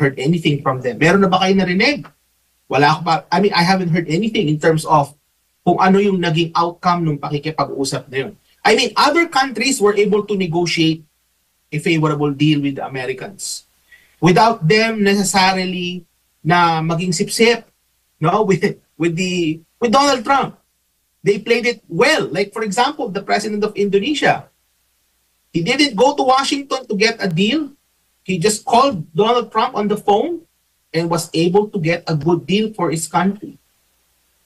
heard anything from them. Meron na ba kayo narinig? Wala ako pa. I mean, I haven't heard anything in terms of kung ano yung naging outcome ng pakikipag-usap na yun. I mean, other countries were able to negotiate a favorable deal with the Americans without them necessarily na maging sip-sip, no, with Donald Trump. They played it well. Like, for example, the president of Indonesia, he didn't go to Washington to get a deal. He just called Donald Trump on the phone and was able to get a good deal for his country.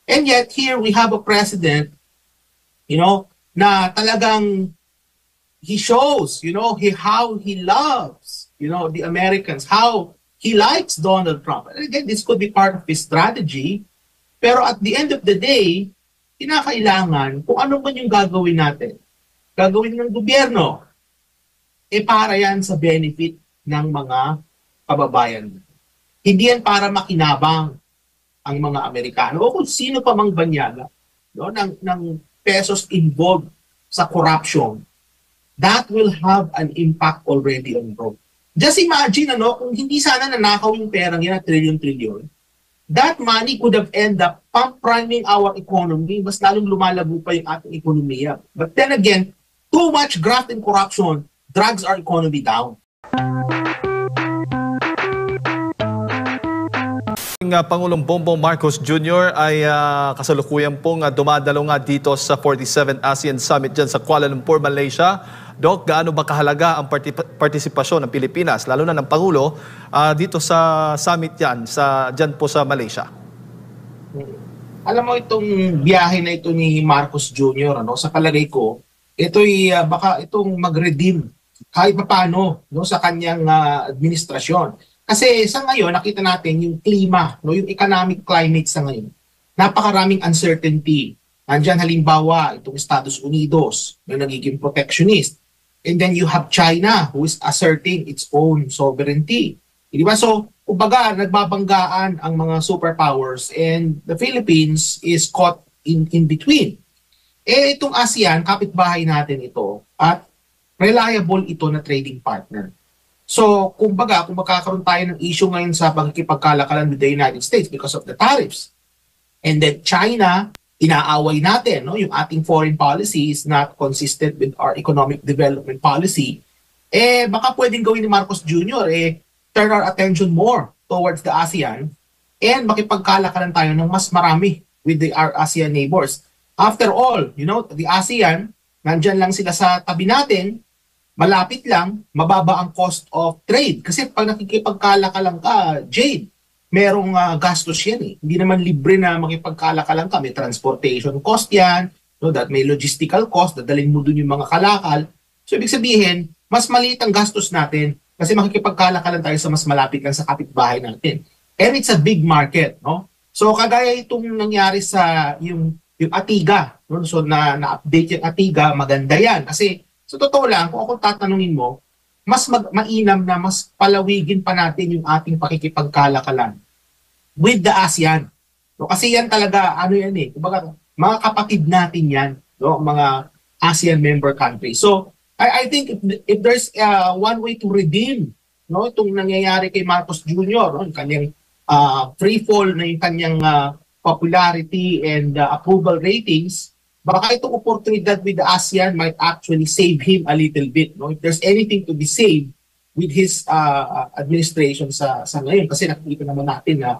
And yet, here we have a president, na talagang he shows, how he loves, the Americans, how he likes Donald Trump. And again, this could be part of his strategy. Pero at the end of the day, kinakailangan kung ano man yung gagawin natin. Gagawin ng gobyerno, para yan sa benefit ng mga kababayan. Hindi yan para makinabang ang mga Amerikano o kung sino pa mang banyaga ng pesos involved sa corruption. That will have an impact already on growth. Just imagine, kung hindi sana nanakaw yung perang yan na trillion-trillion, that money could have ended up pump-priming our economy, mas lalong lumalago pa yung ating ekonomiya. But then again, too much graft and corruption drags our economy down. Pangulong Bongbong Marcos Jr. ay kasalukuyan pong dumadalo nga dito sa 47th ASEAN Summit dyan sa Kuala Lumpur, Malaysia. Doc, gaano ba kahalaga ang partisipasyon ng Pilipinas, lalo na ng Pangulo, dito sa summit yan, dyan po sa Malaysia? Alam mo, itong biyahe na ito ni Marcos Jr., sa palagay ko, ito'y baka itong mag-redeem kahit paano sa kanyang administrasyon. Kasi sa ngayon, nakita natin yung klima, yung economic climate sa ngayon. Napakaraming uncertainty. Nandyan halimbawa, itong Estados Unidos na nagiging protectionist. And then you have China who is asserting its own sovereignty. Di ba? So, kumbaga, nagbabanggaan ang mga superpowers and the Philippines is caught in between. Itong ASEAN, kapitbahay natin ito at reliable ito na trading partner. So, kumbaga, kung magkakaroon tayo ng issue ngayon sa pagkikipagkalakalan with the United States because of the tariffs, and then China, inaaway natin, yung ating foreign policy is not consistent with our economic development policy, baka pwedeng gawin ni Marcos Jr., turn our attention more towards the ASEAN and makipagkalakalan tayo ng mas marami with our ASEAN neighbors. After all, the ASEAN, nandyan lang sila sa tabi natin, malapit lang, mababa ang cost of trade. Kasi pag nakikipagkalakalan ka, Jade, merong gastos yan. Hindi naman libre na makipagkalakalan ka. May transportation cost yan, that may logistical cost, dadalhin mo dun yung mga kalakal. So, ibig sabihin, mas maliit ang gastos natin kasi makikipagkalakalan tayo sa mas malapit lang sa kapitbahay natin. And it's a big market. So, kagaya itong nangyari sa yung Atiga. So, na-update yung Atiga, maganda yan. Kasi, so, totoo lang, kung ako tatanungin mo, mas mainam na mas palawigin pa natin yung ating pakikipagkalakalan with the ASEAN. Kasi yan talaga, kumbaga, mga kapatid natin yan, mga ASEAN member countries. So, I think if there's one way to redeem itong nangyayari kay Marcos Jr., yung kanyang free fall na yung kanyang popularity and approval ratings, baka itong oportunidad with the ASEAN might actually save him a little bit. If there's anything to be saved with his administration sa ngayon. Kasi nakikita naman natin na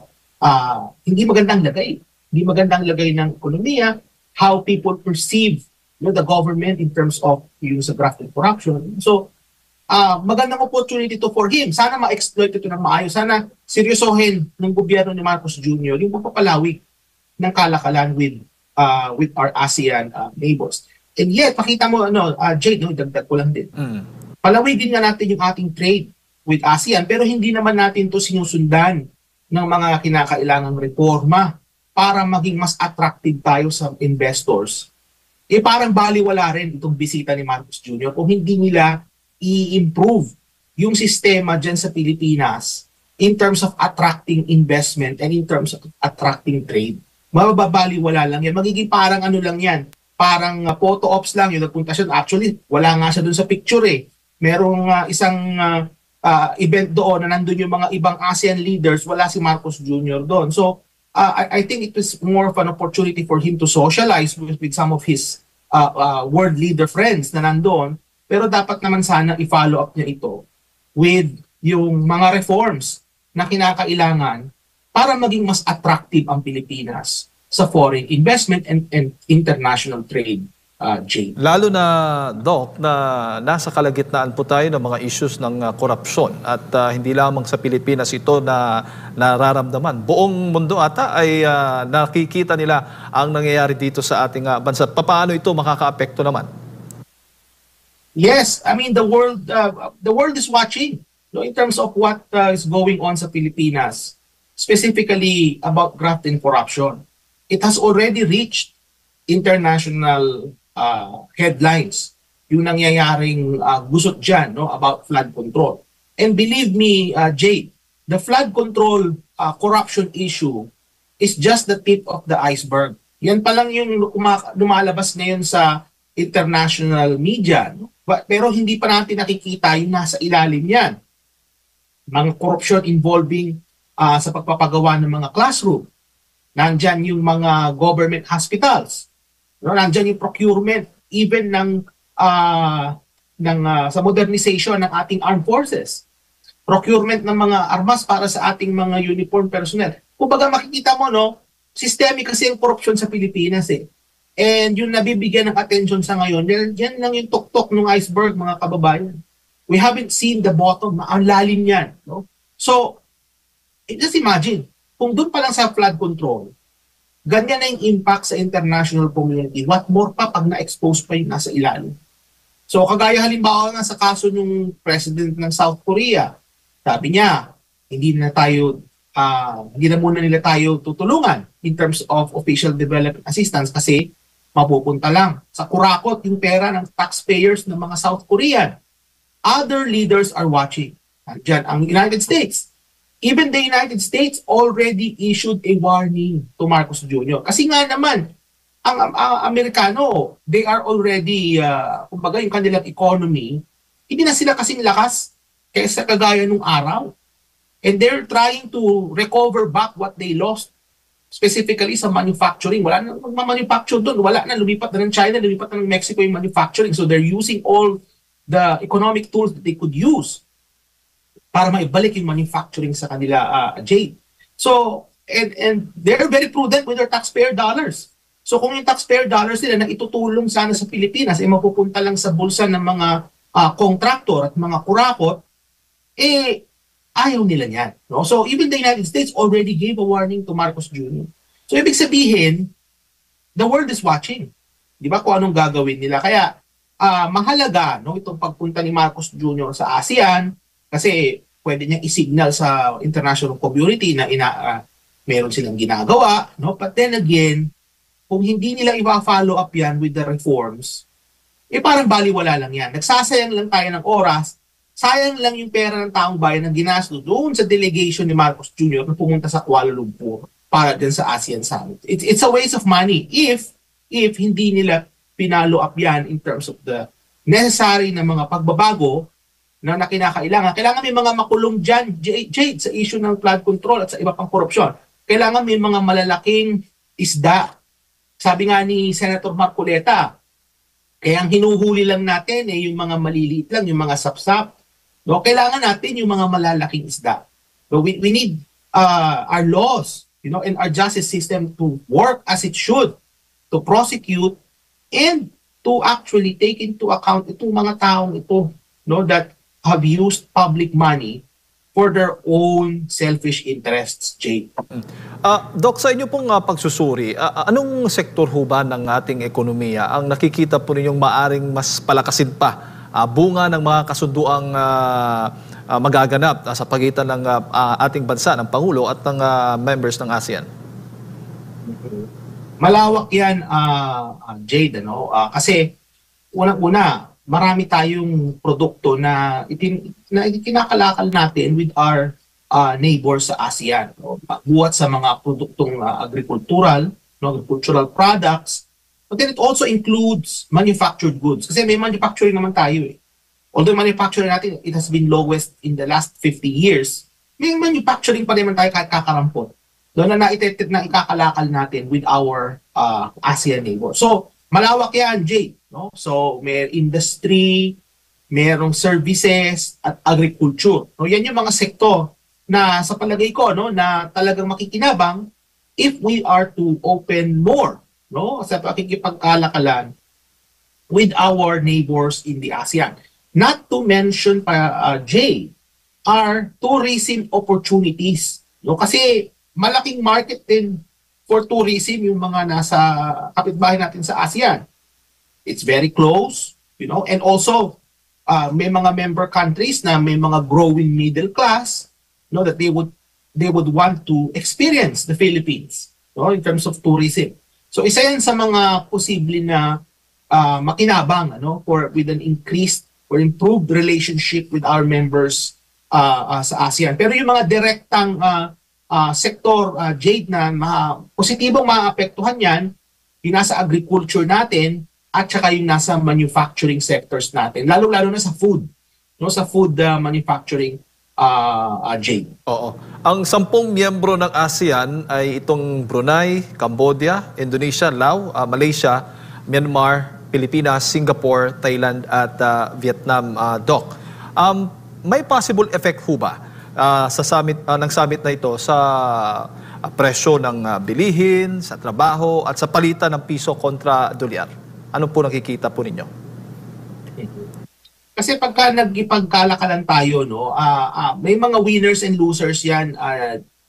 hindi magandang lagay. Hindi magandang lagay ng ekonomiya, how people perceive the government in terms of yung sa graft and corruption. So, magandang opportunity to for him. Sana ma-exploit ito ng maayos. Sana seryosohin ng gobyerno ni Marcos Jr. yung pagpapalawig ng kalakalan with our ASEAN neighbors. And yet, pakita mo, Jade, dagdag ko lang din. Palawigin nga natin yung ating trade with ASEAN, pero hindi naman natin to sinusundan ng mga kinakailangang reforma para maging mas attractive tayo sa investors. Parang baliwala rin itong bisita ni Marcos Jr. kung hindi nila i-improve yung sistema dyan sa Pilipinas in terms of attracting investment and in terms of attracting trade. Mababaliwala lang yan. Magiging parang lang yan. Parang photo ops lang yung nagpunta siya. Actually, wala nga siya dun sa picture . Merong isang event doon na nandun yung mga ibang ASEAN leaders, wala si Marcos Jr. doon. So I think it was more of an opportunity for him to socialize with some of his world leader friends na nandun. Pero dapat naman sana i-follow up niya ito with yung mga reforms na kinakailangan para maging mas attractive ang Pilipinas sa foreign investment and international trade, Jay. Lalo na, Doc, na nasa kalagitnaan po tayo ng mga issues ng korupsyon at hindi lamang sa Pilipinas ito na nararamdaman. Buong mundo ata ay nakikita nila ang nangyayari dito sa ating bansa. Paano ito makakaapekto naman? Yes, I mean the world is watching, no, in terms of what is going on sa Pilipinas, specifically about graft and corruption. It has already reached international headlines. Yung nangyayaring gusot dyan, no, about flood control. And believe me, Jay, the flood control corruption issue is just the tip of the iceberg. Yan pa lang yung lumalabas ngayon sa international media, no? Pero hindi pa natin nakikita yung nasa ilalim yan. Mga corruption involving sa pagpapagawa ng mga classroom. Nandyan yung mga government hospitals. No? Nandyan yung procurement even sa modernization ng ating armed forces. Procurement ng mga armas para sa ating mga uniform personnel. Kumbaga makikita mo, no, systemic kasi ang corruption sa Pilipinas eh. And yung nabibigyan ng attention sa ngayon, yan lang yung tuktok ng iceberg, mga kababayan. We haven't seen the bottom, ang lalim yan. No? So, just imagine, kung doon pa lang sa flood control, ganyan na yung impact sa international community, what more pa pag na-expose pa yung nasa ilalim. So, kagaya halimbawa nga sa kaso ng president ng South Korea, sabi niya, hindi na muna nila tayo tutulungan in terms of official development assistance kasi mapupunta lang sa kurakot yung pera ng taxpayers ng mga South Korean. Other leaders are watching. Diyan ang United States. Even the United States already issued a warning to Marcos Jr. Kasi nga naman, ang Amerikano, they are already, kumbaga yung kanilang economy, hindi na sila kasing lakas kaysa kagaya nung araw. And they're trying to recover back what they lost. Specifically sa manufacturing, wala na magmamanufacture doon, wala na, lumipat na ng China, lumipat na ng Mexico yung manufacturing. So they're using all the economic tools that they could use para maibalik yung manufacturing sa kanila, Jay. So, and they're very prudent with their taxpayer dollars. So kung yung taxpayer dollars nila na itutulong sana sa Pilipinas, ay mapupunta lang sa bulsa ng mga contractor at mga kurakot, ayaw nila yan. No? So even the United States already gave a warning to Marcos Jr. So ibig sabihin, the world is watching. Di ba kung anong gagawin nila? Kaya mahalaga, no, itong pagpunta ni Marcos Jr. sa ASEAN kasi pwede niyang isignal sa international community na meron silang ginagawa. No? But then again, kung hindi nila i-follow up yan with the reforms, parang baliwala lang yan. Nagsasayang lang tayo ng oras. Sayang lang yung pera ng taong bayan na ginasto doon sa delegation ni Marcos Jr. na pumunta sa Kuala Lumpur para din sa ASEAN Summit. It's a waste of money if hindi nila pinalo up yan in terms of the necessary na mga pagbabago na kinakailangan. Kailangan may mga makulong dyan, Jade, sa issue ng flood control at sa iba pang korupsyon. Kailangan may mga malalaking isda. Sabi nga ni Senator Marcoleta, kaya ang hinuhuli lang natin yung mga maliliit lang, yung mga sapsap. No, kailangan natin yung mga malalaking isda. So we need our laws, and our justice system to work as it should, to prosecute and to actually take into account itong mga taong ito, no, that have used public money for their own selfish interests, Jay. Doc, sa inyo pong pagsusuri, anong sektor ho ba ng ating ekonomiya ang nakikita po ninyong maaring mas palakasin pa bunga ng mga kasunduang magaganap sa pagitan ng ating bansa, ng Pangulo at ng members ng ASEAN? Malawak yan, Jade, kasi unang-una, marami tayong produkto na kinakalakal natin with our neighbors sa ASEAN. Buhat sa mga produktong agricultural products, but then it also includes manufactured goods. Kasi may manufacturing naman tayo . although manufacturing natin, it has been lowest in the last 50 years, may manufacturing pa naman tayo kahit kakarampot. Doon na ikakalakal natin with our ASEAN neighbor. So, malawak yan, Jay. No? So, may industry, merong services, at agriculture. No? Yan yung mga sektor na sa palagay ko, no, na talagang makikinabang if we are to open more, no, sa pakikipagkalakalan with our neighbors in the ASEAN. Not to mention, Jay, are tourism opportunities. No? Kasi malaking market din for tourism yung mga nasa kapitbahay natin sa ASEAN. It's very close, and also may mga member countries na may mga growing middle class, that they would want to experience the Philippines, in terms of tourism. So isa yan sa mga posible na makinabang, with an increased or improved relationship with our members sa ASEAN. Pero yung mga direktang sektor, Jade, na positibong maapektuhan yan, yung nasa agriculture natin at saka yung nasa manufacturing sectors natin, lalo-lalo na sa food, sa food manufacturing, Jade. Oo. Ang 10 miyembro ng ASEAN ay itong Brunei, Cambodia, Indonesia, Laos, Malaysia, Myanmar, Pilipinas, Singapore, Thailand at Vietnam, Doc. May possible effect ho ba sa summit ng summit na ito sa presyo ng bilihin, sa trabaho at sa palitan ng piso kontra dolyar? Ano po nakikita po ninyo? Kasi pagka nagipagkalakalan tayo, may mga winners and losers yan,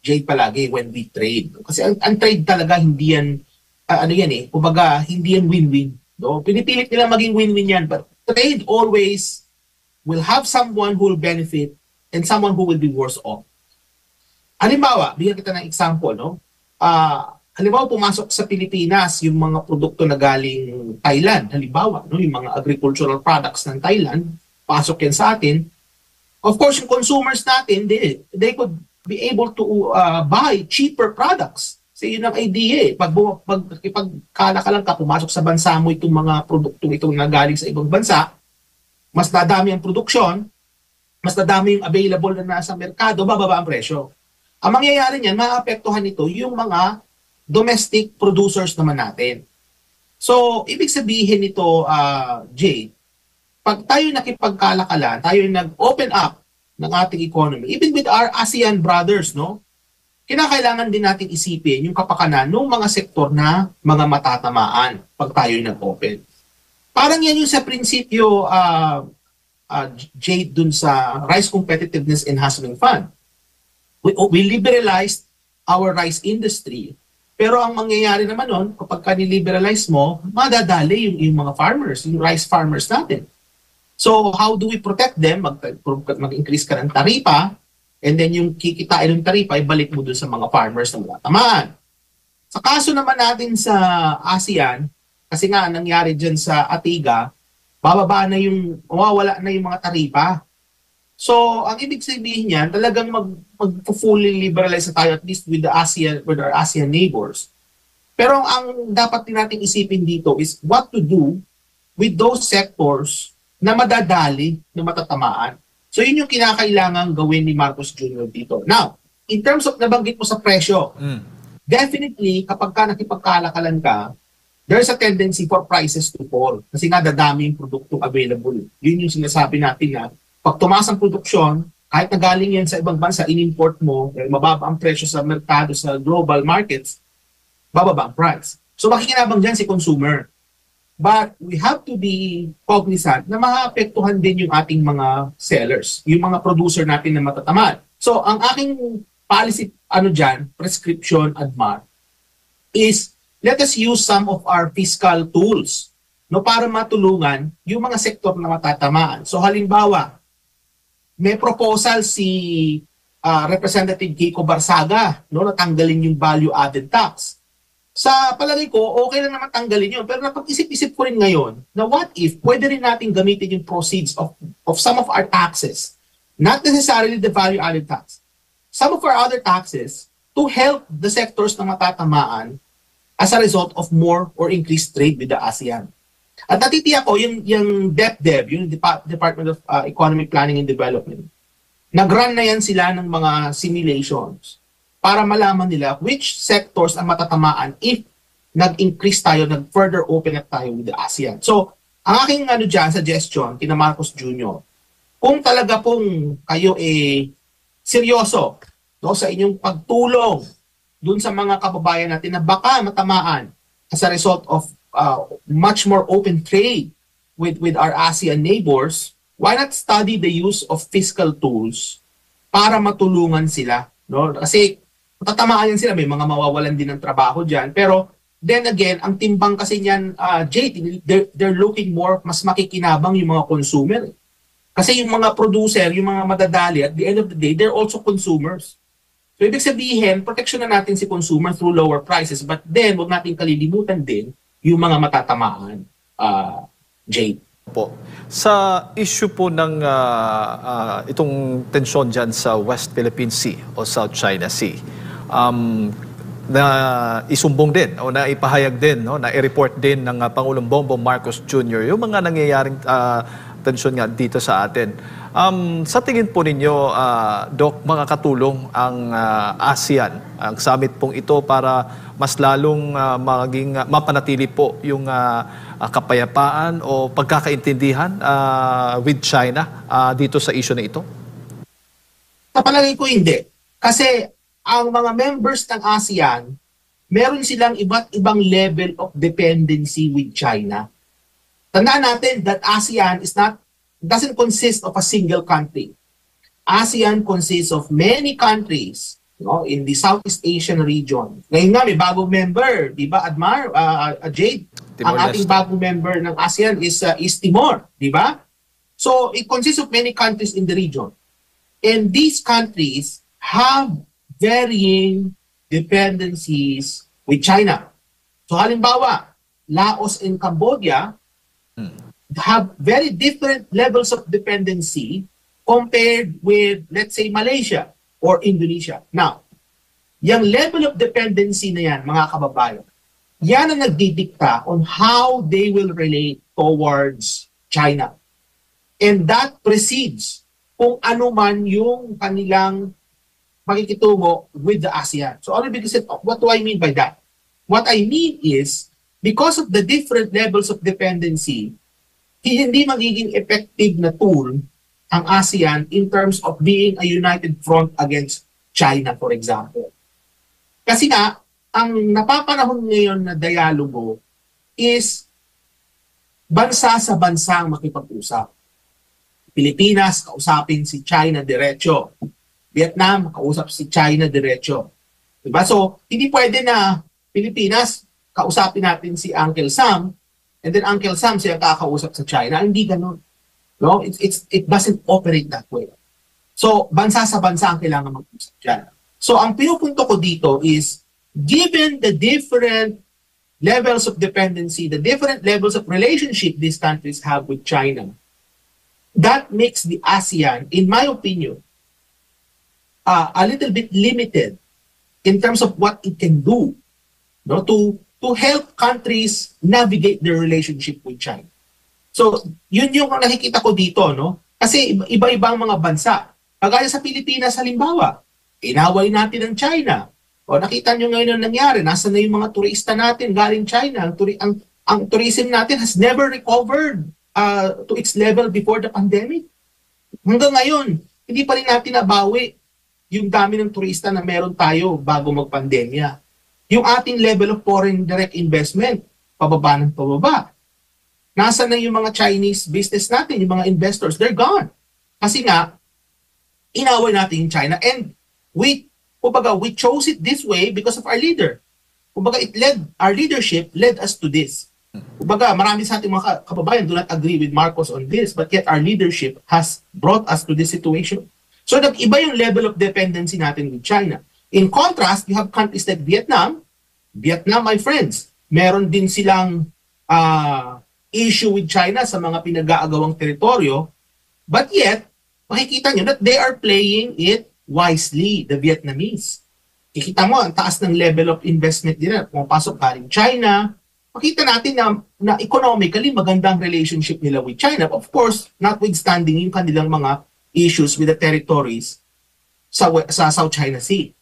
Jade, palagi when we trade. Kasi ang trade talaga hindi yan kumbaga hindi yan win-win. No? Pinipilit nila maging win-win yan, but trade always will have someone who will benefit and someone who will be worse off. Halimbawa, bigyan kita ng example, halimbawa pumasok sa Pilipinas yung mga produkto na galing Thailand, halimbawa, yung mga agricultural products ng Thailand, pasok yan sa atin. Of course, yung consumers natin, they could be able to buy cheaper products. Kasi yun ang idea. Pag ipagkalakalan ka, pumasok sa bansa mo itong mga produktong itong nagaling sa ibang bansa, mas dadami ang produksyon, mas dadami yung available na nasa merkado, bababa ang presyo. Ang mangyayari niyan, maapektuhan nito yung mga domestic producers naman natin. So, ibig sabihin nito, Jay, pag tayo nakipagkalakalan, tayo nag-open up ng ating economy, even with our ASEAN brothers, kinakailangan din natin isipin yung kapakanan ng mga sektor na mga matatamaan pag tayo nag-open. Parang yan yung sa prinsipyo, Jade, dun sa Rice Competitiveness Enhancement Fund. We liberalized our rice industry. Pero ang mangyayari naman nun, kapag niliberalize mo, madadali yung mga farmers, yung rice farmers natin. So how do we protect them? Mag-increase ka ng taripa, and then yung kikitain ng taripa, ibalik mo dun sa mga farmers na matatamaan. Sa kaso naman natin sa ASEAN, kasi nga nangyari dyan sa Atiga, mawawala na yung mga taripa. So, ang ibig sabihin niyan, talagang mag-fully liberalize na tayo, at least with our ASEAN neighbors. Pero ang dapat din natin isipin dito is what to do with those sectors na madadali, na matatamaan. So, yun yung kinakailangan gawin ni Marcos Jr. dito. Now, in terms of nabanggit mo sa presyo, definitely, kapag ka nakipagkalakalan ka, there's a tendency for prices to fall. Kasi nga, dadami yung produktong available. Yun yung sinasabi natin na pag tumaas ang produksyon, kahit na galing yan sa ibang bansa, in-import mo, mababa ang presyo sa merkado, sa global markets, bababa ang price. So makikinabang dyan si consumer. But we have to be cognizant na maapektuhan din yung ating mga sellers, yung mga producer natin na matatamaan. So ang aking policy, prescription, Admar, is let us use some of our fiscal tools para matulungan yung mga sektor na matatamaan. So halimbawa, may proposal si Representative Kiko Barsaga na tanggalin yung value-added tax. Sa palagay ko, okay lang naman tanggalin yun. Pero napag-isip-isip ko rin ngayon na what if pwede rin natin gamitin yung proceeds of some of our taxes, not necessarily the value-added tax, some of our other taxes to help the sectors na matatamaan as a result of more or increased trade with the ASEAN. At natitiyak ko, yung DepDev, yung Department of Economic Planning and Development, nag-run na yan sila ng mga simulations para malaman nila which sectors ang matatamaan if nag-increase tayo, nag-further open up tayo with the ASEAN. So, ang aking suggestion kina Marcos Jr., kung talaga pong kayo seryoso sa inyong pagtulong dun sa mga kababayan natin na baka matamaan as a result of much more open trade with our ASEAN neighbors, why not study the use of fiscal tools para matulungan sila? No? Kasi matatamaan yan sila, may mga mawawalan din ng trabaho dyan. Pero then again, ang timbang kasi niyan, Jade, they're looking more, mas makikinabang yung mga consumer. Kasi yung mga producer, yung mga madadali, at the end of the day, they're also consumers. So ibig sabihin, protection na natin si consumer through lower prices, but then wag natin kalilimutan din yung mga matatamaan, Jade. Po. Sa issue po ng itong tensyon dyan sa West Philippine Sea o South China Sea, na isumbong din o na ipahayag din, no, na i-report din ng Pangulong Bongbong Marcos Jr. yung mga nangyayaring tensyon nga dito sa atin. Sa tingin po ninyo, Doc, makakatulong ang ASEAN, ang summit pong ito para mas lalong mapanatili po yung kapayapaan o pagkakaintindihan with China dito sa issue na ito? Sa palagay ko hindi. Kasi ang mga members ng ASEAN, meron silang iba't ibang level of dependency with China. Tandaan natin that ASEAN doesn't consist of a single country. ASEAN consists of many countries, in the Southeast Asian region. Ngayon nga, may bagong member, di ba, Admar, Jade? Ang ating bagong member ng ASEAN is East Timor, di ba? So, it consists of many countries in the region. And these countries have varying dependencies with China. So, halimbawa, Laos and Cambodia have very different levels of dependency compared with, let's say, Malaysia or Indonesia. Now, yung level of dependency na yan, mga kababayan, yan ang nagdidikta on how they will relate towards China. And that precedes kung ano man yung kanilang makikitungo with the ASEAN. So, what do I mean by that? What I mean is, because of the different levels of dependency, hindi magiging effective na tool ang ASEAN in terms of being a united front against China, for example. Kasi nga, ang napapanahon ngayon na dialogo is bansa sa bansa ang makipag-usap. Pilipinas, kausapin si China diretso. Vietnam, kausap si China diretso. Diba? So, hindi pwede na Pilipinas, kausapin natin si Uncle Sam, and then Uncle Sam siya kakausap sa China. Hindi ganun. No? It doesn't operate that way. So, bansa sa bansa ang kailangan mag-usap dyan. So, ang pinupunto ko dito is, given the different levels of dependency, the different levels of relationship these countries have with China, that makes the ASEAN, in my opinion, a little bit limited in terms of what it can do, no, to help countries navigate their relationship with China. So, yun yung nakikita ko dito, no? Kasi iba-ibang mga bansa. Kagaya sa Pilipinas, halimbawa, inaway natin ang China. O nakita nyo ngayon ang nangyari, nasa na yung mga turista natin galing China. Ang tourism natin has never recovered to its level before the pandemic. Hanggang ngayon, hindi pa rin natin nabawi yung dami ng turista na meron tayo bago magpandemya. Yung ating level of foreign direct investment, pababa ng pababa. Nasa na yung mga Chinese business natin, yung mga investors, they're gone. Kasi nga, inaway natin yung China. And we chose it this way because of our leader. Our leadership led us to this. Marami sa ating mga kababayan do not agree with Marcos on this, but yet our leadership has brought us to this situation. So nag-iba yung level of dependency natin with China. In contrast, you have countries like Vietnam. Vietnam, my friends, meron din silang issue with China sa mga pinag-aagawang teritoryo. But yet, makikita nyo that they are playing it wisely, the Vietnamese. Kikita mo, ang taas ng level of investment nila. Pumapasok galing China, makita natin na economically magandang relationship nila with China. Of course, notwithstanding yung kanilang mga issues with the territories sa South China Sea.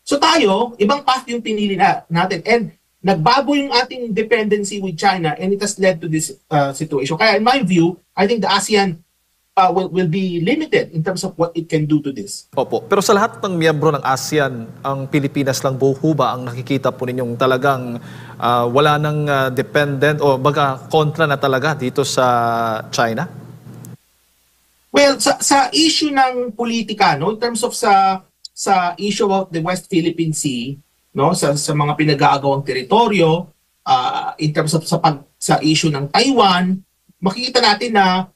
So tayo, ibang path yung pinili natin. And nagbago yung ating dependency with China and it has led to this situation. Kaya in my view, I think the ASEAN will be limited in terms of what it can do to this. Opo. Pero sa lahat ng miyembro ng ASEAN, ang Pilipinas lang po ba ang nakikita po ninyong talagang wala nang dependent o baga kontra na talaga dito sa China? Well, sa issue ng politika, no, in terms of sa issue of the West Philippine Sea, no, sa mga pinag-aagawang teritoryo, in terms of sa issue ng Taiwan, makikita natin na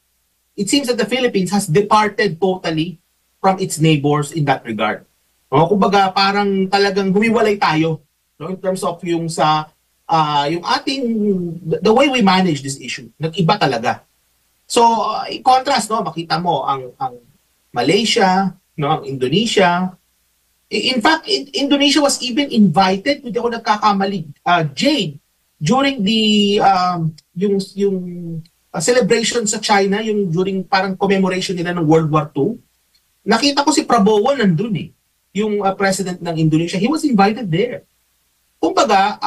it seems that the Philippines has departed totally from its neighbors in that regard. No, kumbaga parang talagang humiwalay tayo, no, in terms of yung yung ating the way we manage this issue. Nag-iba talaga. So, in contrast, no, makita mo ang Malaysia, no, ang Indonesia. In fact, Indonesia was even invited, hindi ako nagkakamali, Jade, during the yung celebration sa China, yung during parang commemoration nila ng World War II. Nakita ko si Prabowo nandun eh, yung president ng Indonesia. He was invited there. Kumbaga,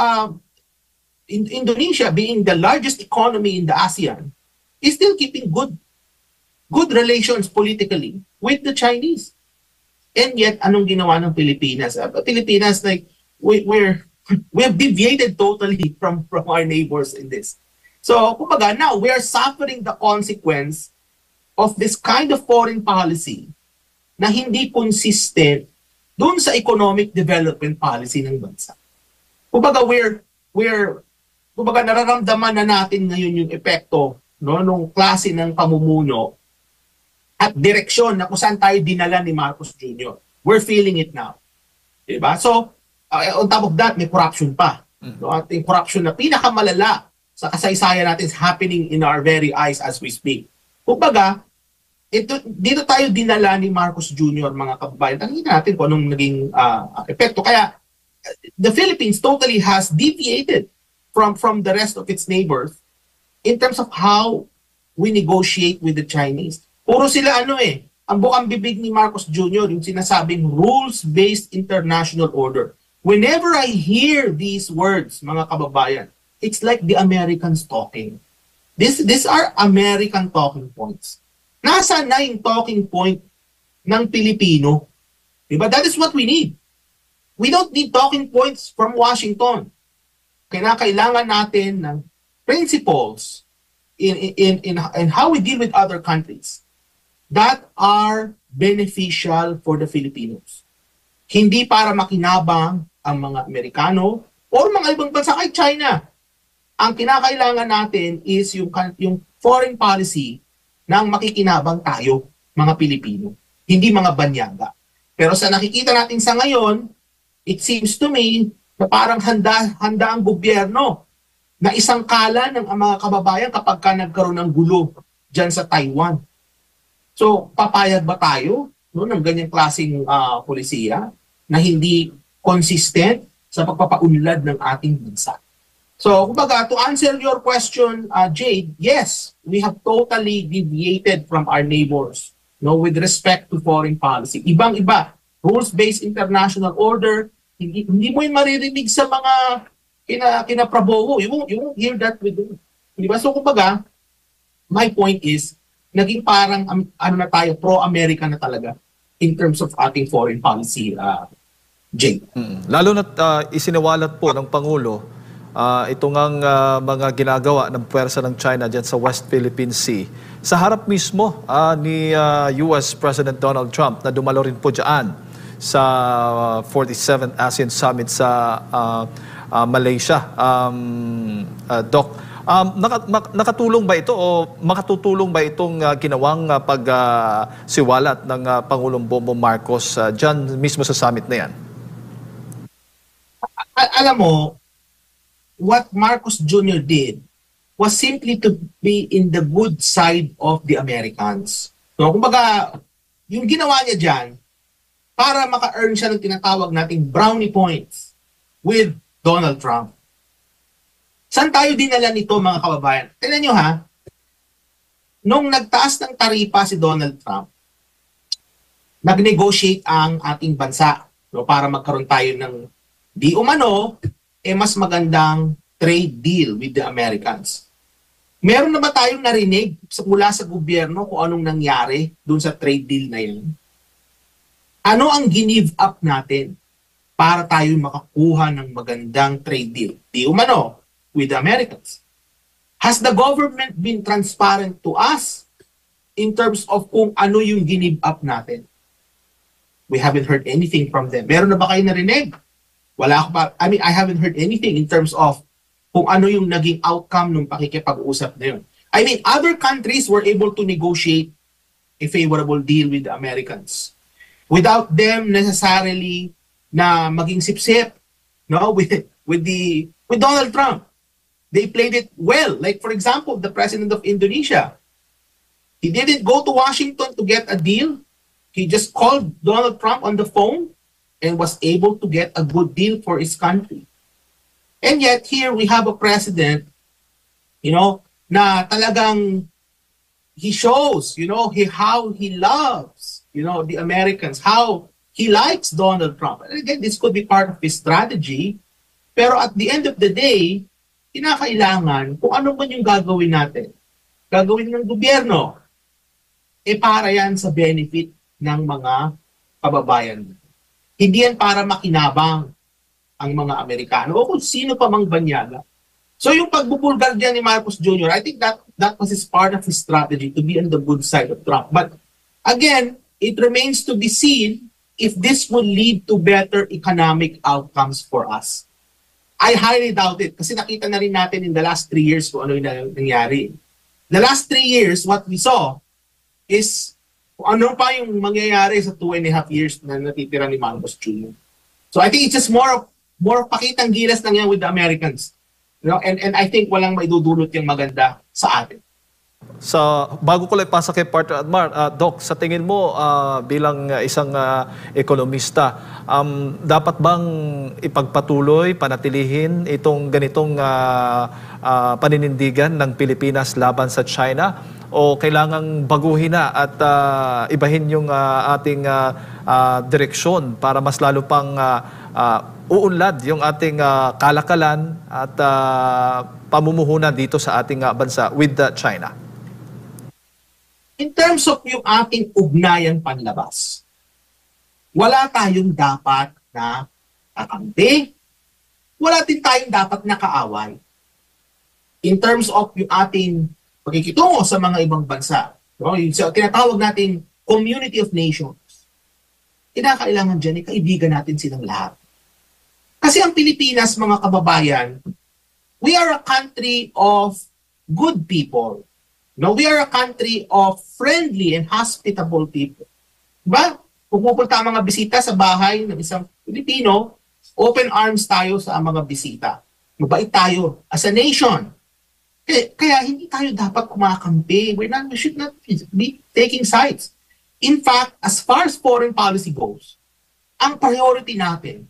Indonesia being the largest economy in the ASEAN is still keeping good relations politically with the Chinese. And yet, anong ginawa ng Pilipinas? Pilipinas, like, we have deviated totally from our neighbors in this. So, kumbaga, now we are suffering the consequence of this kind of foreign policy na hindi consistent dun sa economic development policy ng bansa. Kumbaga, kumbaga, nararamdaman na natin ngayon yung epekto, no, nung klase ng pamumuno at direksyon na kung saan tayo dinala ni Marcos Jr. We're feeling it now. Diba? So, on top of that, may corruption pa. No? At yung corruption na pinakamalala sa kasaysayan natin is happening in our very eyes as we speak. Kumbaga, dito tayo dinala ni Marcos Jr., mga kababayan. Tingnan natin kung anong naging epekto. Kaya, the Philippines totally has deviated from the rest of its neighbors in terms of how we negotiate with the Chinese. Puro sila ang bukang bibig ni Marcos Jr., yung sinasabing rules-based international order. Whenever I hear these words, mga kababayan, it's like the Americans talking. These are American talking points. Nasaan na yung talking point ng Pilipino? Diba? That is what we need. We don't need talking points from Washington. Kailangan natin ng principles in how we deal with other countries that are beneficial for the Filipinos. Hindi para makinabang ang mga Amerikano o mga ibang bansa kahit China. Ang kinakailangan natin is yung foreign policy nang makikinabang tayo, mga Pilipino. Hindi mga banyaga. Pero sa nakikita natin sa ngayon, it seems to me na parang handa ang gobyerno na isang kala ng mga kababayan kapag ka nagkaroon ng gulo dyan sa Taiwan. So, papayag ba tayo ng ganyang klaseng polisiya na hindi consistent sa pagpapaunlad ng ating bansa? So, kumbaga, to answer your question, Jade, yes, we have totally deviated from our neighbors, with respect to foreign policy. Ibang-iba, rules-based international order, hindi mo yung maririnig sa mga kina Prabowo. You won't hear that with them. Diba? So, kumbaga, my point is, naging parang, na tayo, pro-American na talaga in terms of ating foreign policy, Jade. Lalo na isiniwalat po ng Pangulo, ito ngang mga ginagawa ng puwersa ng China dyan sa West Philippine Sea. Sa harap mismo ni US President Donald Trump na dumalo rin po dyan sa 47th ASEAN Summit sa Malaysia. Doc, nakatulong ba ito o makatutulong ba itong ginawang pagsiwalat ng Pangulong Bongbong Marcos dyan mismo sa summit na yan? Alam mo, what Marcos Jr. did was simply to be in the good side of the Americans. No, kumbaga, yung ginawa niya dyan, para maka-earn siya ng tinatawag nating brownie points with Donald Trump. Saan tayo dinala nito mga kababayan? Tingnan nyo ha, nung nagtaas ng taripa si Donald Trump, nag-negotiate ang ating bansa, no, para magkaroon tayo ng di umano, mas magandang trade deal with the Americans. Meron na ba tayong narinig mula sa gobyerno kung anong nangyari dun sa trade deal na yun? Ano ang give up natin para tayo makakuha ng magandang trade deal? Di umano, with the Americans. Has the government been transparent to us in terms of kung ano yung give up natin? We haven't heard anything from them. Meron na ba kayo narinig? Wala ako pa. I mean, I haven't heard anything in terms of kung ano yung naging outcome ng pakikipag-usap na yun. I mean, other countries were able to negotiate a favorable deal with the Americans without them necessarily na maging sip-sip, no, with Donald Trump. They played it well. Like, for example, the president of Indonesia. He didn't go to Washington to get a deal. He just called Donald Trump on the phone and was able to get a good deal for his country. And yet, here we have a president, na talagang he shows, how he loves, the Americans, how he likes Donald Trump. And again, this could be part of his strategy. Pero at the end of the day, kinakailangan kung ano man yung gagawin natin, gagawin ng gobyerno, para yan sa benefit ng mga kababayan. Hindi yan para makinabang ang mga Amerikano o kung sino pa mang banyaga. So yung pagbubulgar dyan ni Marcos Jr., I think that was his part of his strategy to be on the good side of Trump. But again, it remains to be seen if this will lead to better economic outcomes for us. I highly doubt it kasi nakita na rin natin in the last 3 years kung ano yung nangyari. The last 3 years, what we saw is kung ano pa yung mangyayari sa 2.5 years na natitira ni Marcos Jr. So I think it's just more pakitang gilas lang yan with the Americans. And I think walang maidudulot yung maganda sa atin. Bago ko lang ipasa kay Partner Admar, Doc, sa tingin mo bilang isang ekonomista, dapat bang ipagpatuloy, panatilihin itong ganitong paninindigan ng Pilipinas laban sa China? O kailangang baguhin na at ibahin yung ating direksyon para mas lalo pang uunlad yung ating kalakalan at pamumuhunan dito sa ating bansa with China? In terms of yung ating ugnayan panlabas, wala tayong dapat na kakampi, wala din tayong dapat na kaaway. In terms of yung ating pagkikitungo sa mga ibang bansa, yung tinatawag nating community of nations, kinakailangan dyan, kaibigan natin silang lahat. Kasi ang Pilipinas, mga kababayan, we are a country of good people. We are a country of friendly and hospitable people. Diba? Kung pupunta ang mga bisita sa bahay ng isang Pilipino, open arms tayo sa mga bisita. Mabait tayo as a nation. Kaya hindi tayo dapat kumakampi. We should not be taking sides. In fact, as far as foreign policy goes, ang priority natin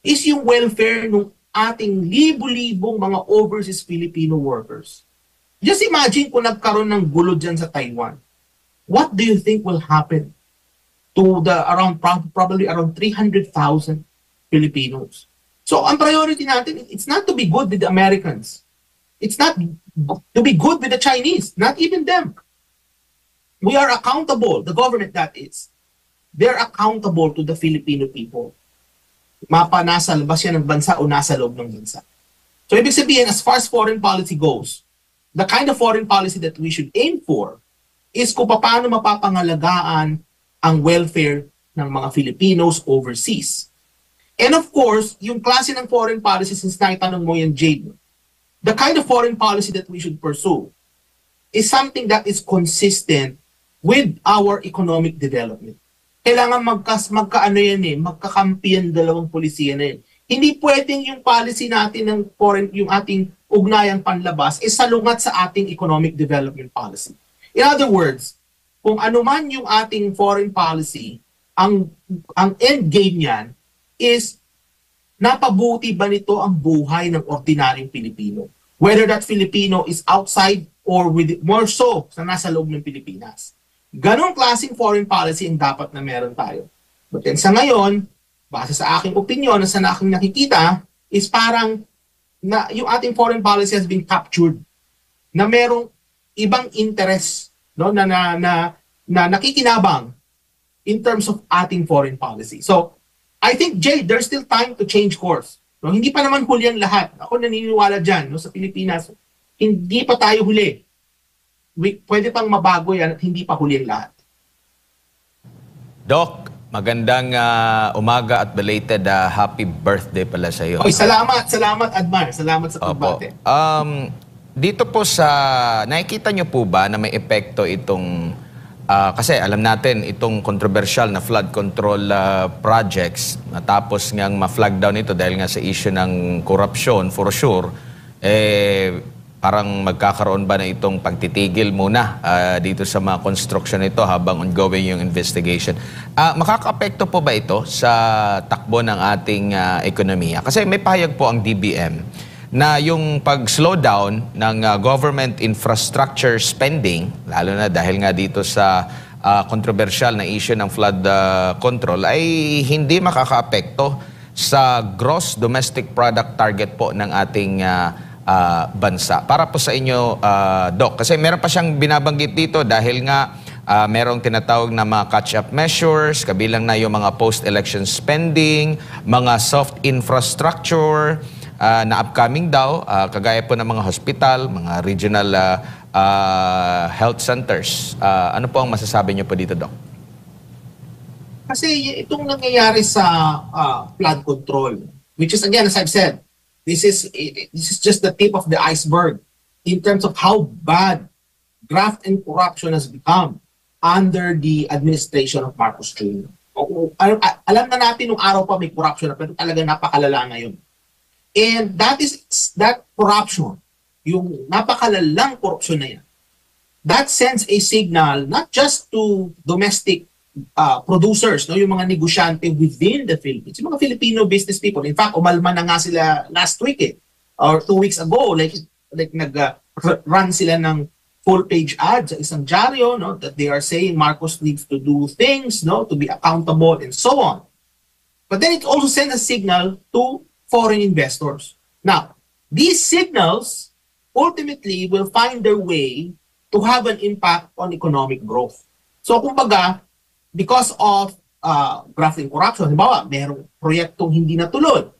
is yung welfare ng ating libo-libong mga overseas Filipino workers. Just imagine kung nagkaroon ng gulo dyan sa Taiwan. What do you think will happen to probably around 300,000 Filipinos? So ang priority natin, it's not to be good with the Americans. It's not to be good with the Chinese, not even them. We are accountable, the government that is. They're accountable to the Filipino people. Mapa nasa labas yan ng bansa o nasa loob ng bansa. So ibig sabihin, as far as foreign policy goes, the kind of foreign policy that we should aim for is kung paano mapapangalagaan ang welfare ng mga Filipinos overseas. And of course, yung klase ng foreign policy, since naitanong mo yan, Jade, the kind of foreign policy that we should pursue is something that is consistent with our economic development. Kailangan magkakampi yan dalawang polisiya na yun. Hindi pwedeng yung policy natin ng yung ating ugnayang panlabas is salungat sa ating economic development policy. In other words, kung ano man yung ating foreign policy, ang end game niyan is napabuti ba nito ang buhay ng ordinaryong Pilipino? Whether that Filipino is outside or more so sa nasa loob ng Pilipinas. Ganong klaseng foreign policy ang dapat na meron tayo. But then sa ngayon, base sa aking opinion na sa aking nakikita, is parang na yung ating foreign policy has been captured na merong ibang interest, no, na nakikinabang in terms of ating foreign policy. So, I think, Jay, there's still time to change course. No, hindi pa naman huli ang lahat. Ako naniniwala dyan, no, sa Pilipinas, hindi pa tayo huli. Pwede pang mabago yan at hindi pa huli ang lahat. Doc, magandang umaga at belated happy birthday pala sa iyo. Oy, salamat, Admar. Salamat sa pagbate. Dito po sa, nakikita nyo po ba na may epekto itong, kasi alam natin itong controversial na flood control projects, natapos ngang ma-flag down ito dahil nga sa issue ng corruption, for sure, parang magkakaroon ba na itong pagtitigil muna dito sa mga construction nito habang ongoing yung investigation. Makaka-apekto po ba ito sa takbo ng ating ekonomiya? Kasi may pahayag po ang DBM na yung pag-slow down ng government infrastructure spending, lalo na dahil nga dito sa controversial na issue ng flood control, ay hindi makaka-apekto sa gross domestic product target po ng ating bansa. Para po sa inyo, Doc, kasi meron pa siyang binabanggit dito dahil nga merong tinatawag na mga catch-up measures, kabilang na yung mga post-election spending, mga soft infrastructure na upcoming daw, kagaya po ng mga hospital, mga regional health centers. Ano po ang masasabi niyo po dito, Doc? Kasi itong nangyayari sa flood control, which is again, as I've said, this is just the tip of the iceberg in terms of how bad graft and corruption has become under the administration of Marcos Jr. Alam na natin nung araw pa may corruption na pero talaga napakalala ngayon. And that corruption, yung napakalalang corruption na yan, that sends a signal not just to domestic producers, no, yung mga negosyante within the Philippines, yung mga Filipino business people. In fact, umalma na nga sila last week or 2 weeks ago, like nag-run sila ng full-page ad sa isang dyaryo, no, that they are saying Marcos needs to do things, no, to be accountable and so on. But then it also sends a signal to foreign investors. Now, these signals ultimately will find their way to have an impact on economic growth. So, kumbaga, because of graft and corruption, halimbawa, mayroong proyektong hindi natuloy,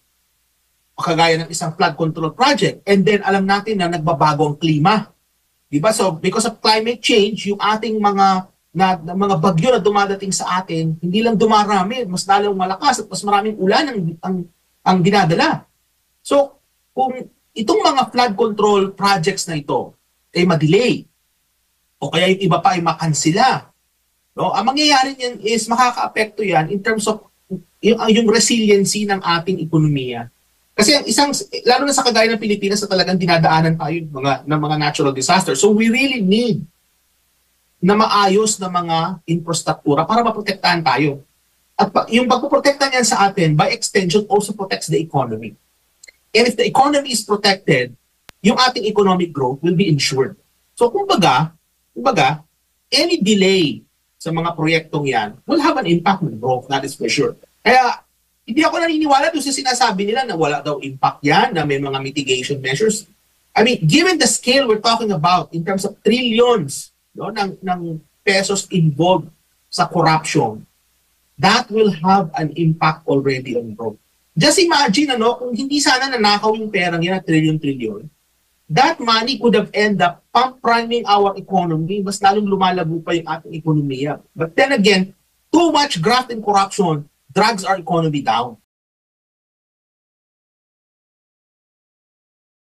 kagaya ng isang flood control project, and then alam natin na nagbabago ang klima. Diba? So, because of climate change, yung ating mga bagyo na dumadating sa atin, hindi lang dumarami, mas lalong malakas at mas maraming ulan ang dinadala. So, kung itong mga flood control projects na ito ay ma-delay, o kaya yung iba pa ay makansila, no, ang mangyayari niyan is makaka-apekto yan in terms of yung resiliency ng ating ekonomiya. Kasi ang lalo na sa kagaya ng Pilipinas na talagang dinadaanan tayo ng mga natural disasters. So we really need na maayos na mga infrastruktura para maprotektahan tayo. At yung pagpoprotekta niyan sa atin, by extension, also protects the economy. And if the economy is protected, yung ating economic growth will be ensured. So kumbaga, any delay sa mga proyektong yan will have an impact on growth, that is for sure. Kaya, hindi ako naniniwala doon sa sinasabi nila na wala daw impact yan, na may mga mitigation measures. I mean, given the scale we're talking about in terms of trillions, no, ng pesos involved sa corruption, that will have an impact already on growth. Just imagine, kung hindi sana nanakaw yung perang yan na trillion-trillion, that money could have ended up pump-priming our economy, mas lalong lumalabo pa yung ating ekonomiya. But then again, too much graft and corruption drags our economy down.